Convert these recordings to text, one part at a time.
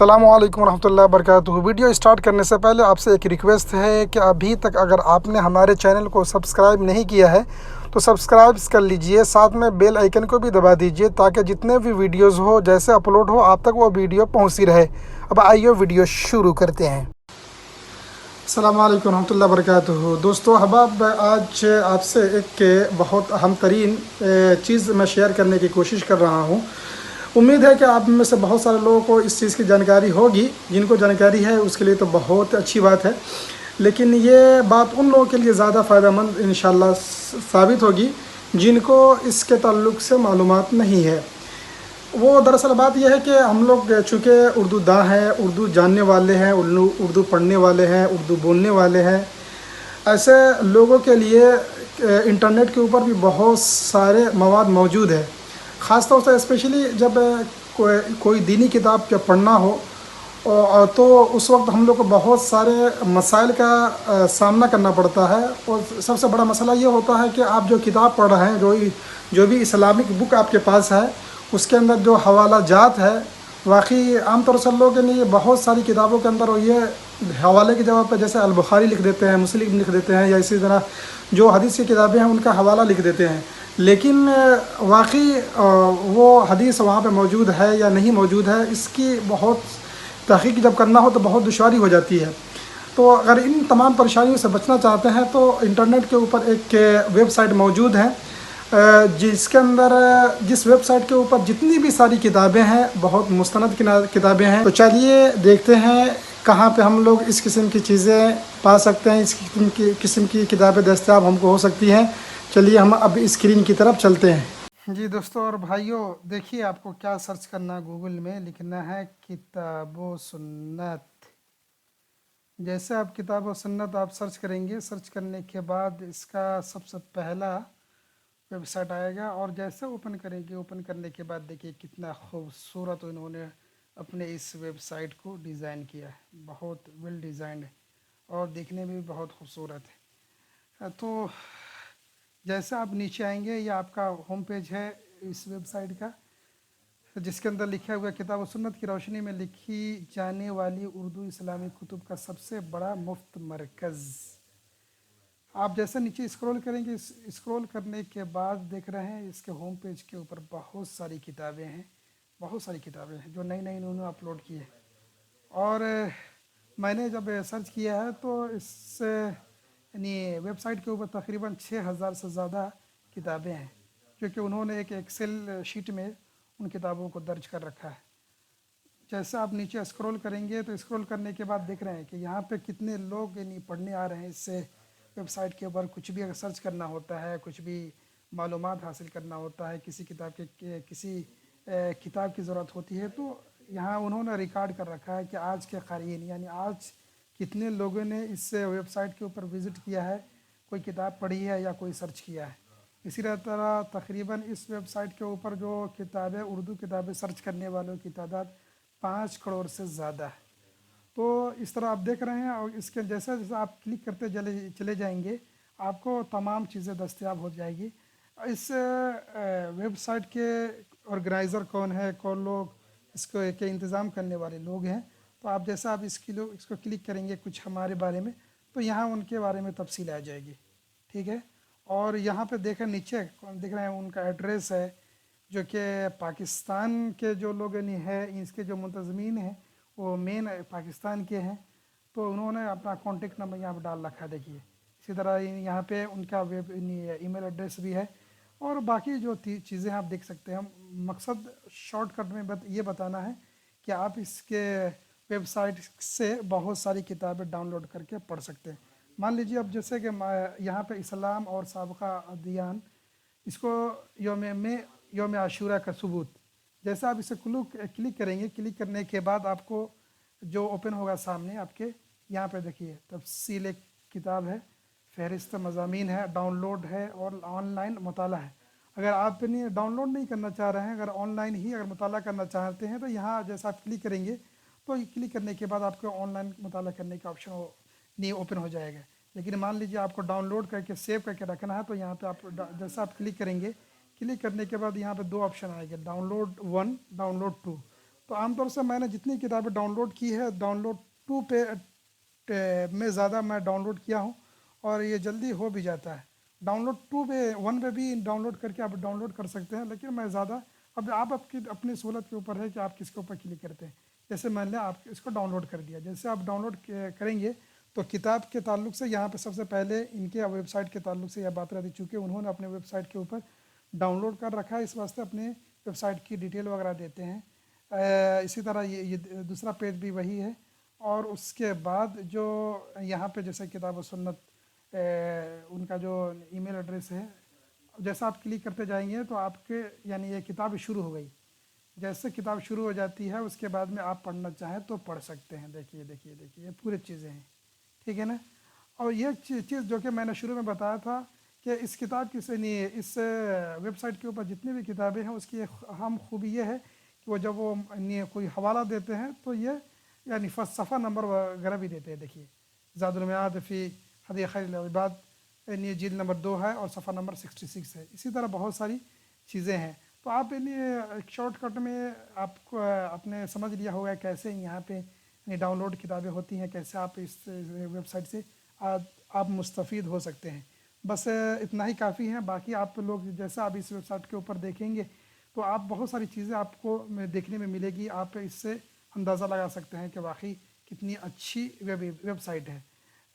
السلام علیکم ورحمۃ اللہ وبرکاتہ۔ ویڈیو سٹارٹ کرنے سے پہلے آپ سے ایک ریکویسٹ ہے کہ ابھی تک اگر آپ نے ہمارے چینل کو سبسکرائب نہیں کیا ہے تو سبسکرائب کر لیجئے، ساتھ میں بیل آئیکن کو بھی دبا دیجئے تاکہ جتنے بھی ویڈیوز ہو جیسے اپلوڈ ہو آپ تک وہ ویڈیو پہنچتی رہے۔ اب آئیے ویڈیو شروع کرتے ہیں۔ السلام علیکم ورحمۃ اللہ وبرکاتہ۔ دوستو احباب، آج آپ سے ایک بہت اہم ترین چیز میں شیئر کرنے کی کوشش کر رہا ہوں۔ امید ہے کہ آپ میں سے بہت سارے لوگوں کو اس چیز کی جانکاری ہوگی، جن کو جانکاری ہے اس کے لیے تو بہت اچھی بات ہے، لیکن یہ بات ان لوگوں کے لیے زیادہ فائدہ مند انشاءاللہ ثابت ہوگی جن کو اس کے تعلق سے معلومات نہیں ہے۔ وہ دراصل بات یہ ہے کہ ہم لوگ چونکہ اردو داں ہیں، اردو جاننے والے ہیں، اردو پڑھنے والے ہیں، اردو بولنے والے ہیں، ایسے لوگوں کے لیے انٹرنیٹ کے اوپر بھی بہت سارے مواد موجود ہے۔ خاص طور سے اسپیشلی جب کوئی دینی کتاب کے پڑھنا ہو تو اس وقت ہم لوگ کو بہت سارے مسائل کا سامنا کرنا پڑتا ہے، اور سب سے بڑا مسئلہ یہ ہوتا ہے کہ آپ جو کتاب پڑھ رہے ہیں، جو بھی اسلامک بک آپ کے پاس ہے، اس کے اندر جو حوالہ جات ہے، واقعی عام طور سے لوگ یہ بہت ساری کتابوں کے اندر یہ حوالے کی جگہ پہ جیسے البخاری لکھ دیتے ہیں، مسلم لکھ دیتے ہیں، یا اسی طرح جو حدیث کی کتابیں ہیں ان کا حوالہ لکھ دیتے ہیں، لیکن واقعی وہ حدیث وہاں پہ موجود ہے یا نہیں موجود ہے، اس کی بہت تحقیق جب کرنا ہو تو بہت دشواری ہو جاتی ہے۔ تو اگر ان تمام پریشانیوں سے بچنا چاہتے ہیں تو انٹرنیٹ کے اوپر ایک ویب سائٹ موجود ہے، جس ویب سائٹ کے اوپر جتنی بھی ساری کتابیں ہیں، بہت مستند کتابیں ہیں۔ تو چلیے دیکھتے ہیں کہاں پہ ہم لوگ اس قسم کی چیزیں پا سکتے ہیں، اس قسم کی کتابیں دستیاب ہم کو ہو سکتی ہیں۔ چلیے ہم اب اسکرین کی طرف چلتے ہیں۔ جی دوستو اور بھائیوں، دیکھیے آپ کو کیا سرچ کرنا ہے، گوگل میں لکھنا ہے کتاب و سنت۔ جیسے آپ کتاب و سنت آپ سرچ کریں گے، سرچ کرنے کے بعد اس کا سب سے پہلا ویب سائٹ آئے گا، اور جیسے اوپن کریں گے، اوپن کرنے کے بعد دیکھیے کتنا خوبصورت انہوں نے اپنے اس ویب سائٹ کو ڈیزائن کیا ہے، بہت ویل ڈیزائنڈ ہے اور دیکھنے میں بھی بہت خوبصورت ہے۔ تو جیسے آپ نیچے آئیں گے، یہ آپ کا ہوم پیج ہے اس ویب سائٹ کا، جس کے اندر لکھا ہوا کتاب و سنت کی روشنی میں لکھی جانے والی اردو اسلامی کتب کا سب سے بڑا مفت مرکز۔ آپ جیسے نیچے اسکرول کریں گے، اسکرول کرنے کے بعد دیکھ رہے ہیں اس کے ہوم پیج کے اوپر بہت ساری کتابیں ہیں، بہت ساری کتابیں ہیں جو نئی انہوں نے اپلوڈ کی ہے، اور میں نے جب سرچ کیا ہے تو اس یعنی ویب سائٹ کے اوپر تقریباً 6000 سے زیادہ کتابیں ہیں، کیونکہ انہوں نے ایک ایکسل شیٹ میں ان کتابوں کو درج کر رکھا ہے۔ جیسے آپ نیچے اسکرول کریں گے تو اسکرول کرنے کے بعد دیکھ رہے ہیں کہ یہاں پہ کتنے لوگ یعنی پڑھنے آ رہے ہیں، اس سے ویب سائٹ کے اوپر کچھ بھی اگر سرچ کرنا ہوتا ہے، کچھ بھی معلومات حاصل کرنا ہوتا ہے، کسی کتاب کی ضرورت ہوتی ہے، تو یہاں انہوں نے ریکارڈ کر رکھا ہے کہ آج کے قارئین یعنی آج کتنے لوگوں نے اس ویب سائٹ کے اوپر وزٹ کیا ہے، کوئی کتاب پڑھی ہے یا کوئی سرچ کیا ہے۔ اسی طرح تقریباً اس ویب سائٹ کے اوپر جو کتابیں، اردو کتابیں سرچ کرنے والوں کی تعداد 5 کروڑ سے زیادہ ہے۔ تو اس طرح آپ دیکھ رہے ہیں، اور اس کے جیسے جیسے آپ کلک کرتے چلے جائیں گے، آپ کو تمام چیزیں دستیاب ہو جائے گی۔ اس ویب سائٹ کے آرگنائزر کون ہے، کون لوگ اس کو کے انتظام کرنے والے لوگ ہیں، تو آپ جیسا آپ اس کو کلک کریں گے کچھ ہمارے بارے میں، تو یہاں ان کے بارے میں تفصیل آ جائے گی، ٹھیک ہے۔ اور یہاں پہ دیکھیں نیچے دیکھ رہے ہیں ان کا ایڈریس ہے، جو کہ پاکستان کے جو لوگ ہیں، اس کے جو منتظمین ہیں وہ مین پاکستان کے ہیں، تو انہوں نے اپنا کانٹیکٹ نمبر یہاں پہ ڈال رکھا ہے، دیکھیے۔ اسی طرح یہاں پہ ان کا ای میل ایڈریس بھی ہے، اور باقی جو چیزیں آپ دیکھ سکتے ہیں۔ مقصد شارٹ کٹ میں یہ بتانا ہے کہ آپ اس کے ویب سائٹ سے بہت ساری کتابیں ڈاؤن لوڈ کر کے پڑھ سکتے ہیں۔ مان لیجیے اب جیسے کہ یہاں پہ اسلام اور سابقہ ادیان، اس کو یوم عاشورہ کا ثبوت، جیسا آپ اسے کلک کریں گے، کلک کرنے کے بعد آپ کو جو اوپن ہوگا سامنے آپ کے، یہاں پہ دیکھیے تفصیل ایک کتاب ہے، فہرست مضامین ہے، ڈاؤن لوڈ ہے اور آن لائن مطالعہ ہے۔ اگر آپ ڈاؤن لوڈ نہیں کرنا چاہ رہے ہیں، اگر آن لائن ہی اگر مطالعہ کرنا چاہتے ہیں، تو یہاں جیسا آپ کلک کریں گے تو کلک کرنے کے بعد آپ کو آن لائن مطالعہ کرنے کا آپشن نہیں اوپن ہو جائے گا۔ لیکن مان لیجیے آپ کو ڈاؤن لوڈ کر کے سیو کر کے رکھنا ہے، تو یہاں پہ آپ جیسا آپ کلک کریں گے، کلک کرنے کے بعد یہاں پہ 2 آپشن آئے گے، ڈاؤن لوڈ 1، ڈاؤن لوڈ 2۔ تو عام طور سے میں نے جتنی کتابیں ڈاؤن لوڈ کی ہے ڈاؤن لوڈ 2 پہ میں زیادہ میں ڈاؤن لوڈ کیا ہوں اور یہ جلدی ہو بھی جاتا ہے. ڈاؤن لوڈ 2 پہ 1 پہ بھی ڈاؤن لوڈ کر کے آپ ڈاؤن لوڈ کر سکتے ہیں, لیکن میں زیادہ اب آپ کی اپنی سہولت کے اوپر ہے کہ آپ کس کے اوپر کلک کرتے ہیں. جیسے میں نے آپ اس کو ڈاؤن لوڈ کر دیا. جیسے آپ ڈاؤن لوڈ کریں گے تو کتاب کے تعلق سے یہاں پہ سب سے پہلے ان کے ویب سائٹ کے تعلق سے یہ بات رہتی, چونکہ انہوں نے اپنے ویب سائٹ کے اوپر ڈاؤن لوڈ کر رکھا ہے, اس واسطے اپنے ویب سائٹ کی ڈیٹیل وغیرہ دیتے ہیں. اسی طرح یہ دوسرا پیج بھی وہی ہے. اور اس کے بعد جو یہاں پہ جیسے کتاب و سنت ان کا جو ای میل ایڈریس ہے, جیسا آپ کلک کرتے جائیں گے تو آپ کے یعنی یہ کتاب شروع ہو گئی. جیسے کتاب شروع ہو جاتی ہے اس کے بعد میں آپ پڑھنا چاہیں تو پڑھ سکتے ہیں. دیکھیے یہ پورے چیزیں ہیں, ٹھیک ہے نا. اور یہ چیز جو کہ میں نے شروع میں بتایا تھا کہ اس کتاب کی اس ویب سائٹ کے اوپر جتنی بھی کتابیں ہیں اس کی ایک اہم خوبی یہ ہے کہ وہ جب وہ کوئی حوالہ دیتے ہیں تو یہ یعنی صفحہ نمبر وغیرہ بھی دیتے ہیں. دیکھیے زاد المیعاد فی ہدی خیر العباد جلد نمبر 2 ہے اور صفحہ نمبر 66 ہے. اسی طرح بہت ساری چیزیں ہیں. تو آپ ایک شارٹ کٹ میں آپ کو آپ نے سمجھ لیا ہوگا کیسے یہاں پہ ڈاؤن لوڈ کتابیں ہوتی ہیں, کیسے آپ اس ویب سائٹ سے آپ مستفید ہو سکتے ہیں. بس اتنا ہی کافی ہے. باقی آپ لوگ جیسا آپ اس ویب سائٹ کے اوپر دیکھیں گے تو آپ بہت ساری چیزیں آپ کو دیکھنے میں ملے گی. آپ اس سے اندازہ لگا سکتے ہیں کہ واقعی کتنی اچھی ویب سائٹ ہے.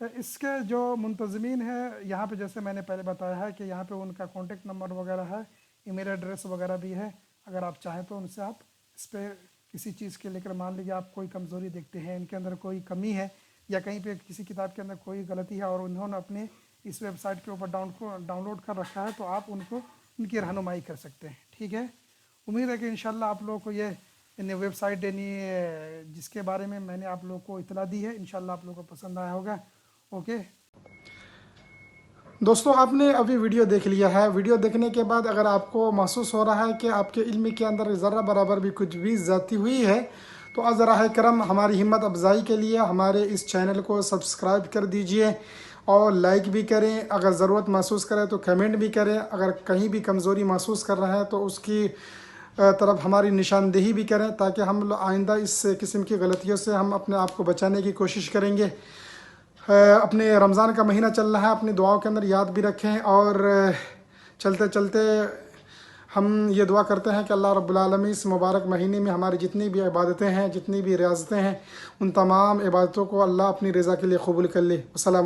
اس کے جو منتظمین ہیں یہاں پہ جیسے میں نے پہلے بتایا ہے کہ یہاں پہ ان کا کانٹیکٹ نمبر وغیرہ ہے, ای میل ایڈریس وغیرہ بھی ہے. اگر آپ چاہیں تو ان سے آپ اس پہ کسی چیز کے لے کر مان لیجیے آپ کوئی کمزوری دیکھتے ہیں, ان کے اندر کوئی کمی ہے یا کہیں پہ کسی کتاب کے اندر کوئی غلطی ہے اور انہوں نے اپنے اس ویب سائٹ کے اوپر ڈاؤن لوڈ کر رکھا ہے تو آپ ان کی رہنمائی کر سکتے ہیں. ٹھیک ہے. امید ہے کہ انشاءاللہ آپ لوگوں کو یہ ویب سائٹ جس کے بارے میں نے آپ لوگوں کو اطلاع دی ہے انشاءاللہ آپ لوگوں کو پسند آیا ہوگا. اوکے دوستو, آپ نے ابھی ویڈیو دیکھ لیا ہے. ویڈیو دیکھنے کے بعد اگر آپ کو محسوس ہو رہا ہے کہ آپ کے علم کے اندر ذرہ برابر بھی کچھ بھی زیادتی ہوئی ہے تو از راہ کرم ہماری ہمت افزائی کے لیے ہمارے اس چینل کو سبسکرائب کر دیجئے اور لائک بھی کریں. اگر ضرورت محسوس کریں تو کمنٹ بھی کریں. اگر کہیں بھی کمزوری محسوس کر رہے ہیں تو اس کی طرف ہماری نشاندہی بھی کریں تاکہ ہم آئندہ اس قسم کی غلطیوں سے ہم اپنے آپ کو بچانے کی کوشش کریں گے. اپنے رمضان کا مہینہ چل رہا ہے, اپنی دعاؤں کے اندر یاد بھی رکھیں. اور چلتے چلتے ہم یہ دعا کرتے ہیں کہ اللہ رب العالمین اس مبارک مہینے میں ہماری جتنی بھی عبادتیں ہیں, جتنی بھی ریاضتیں ہیں, ان تمام عبادتوں کو اللہ اپنی رضا کے لیے قبول کر لے. السلام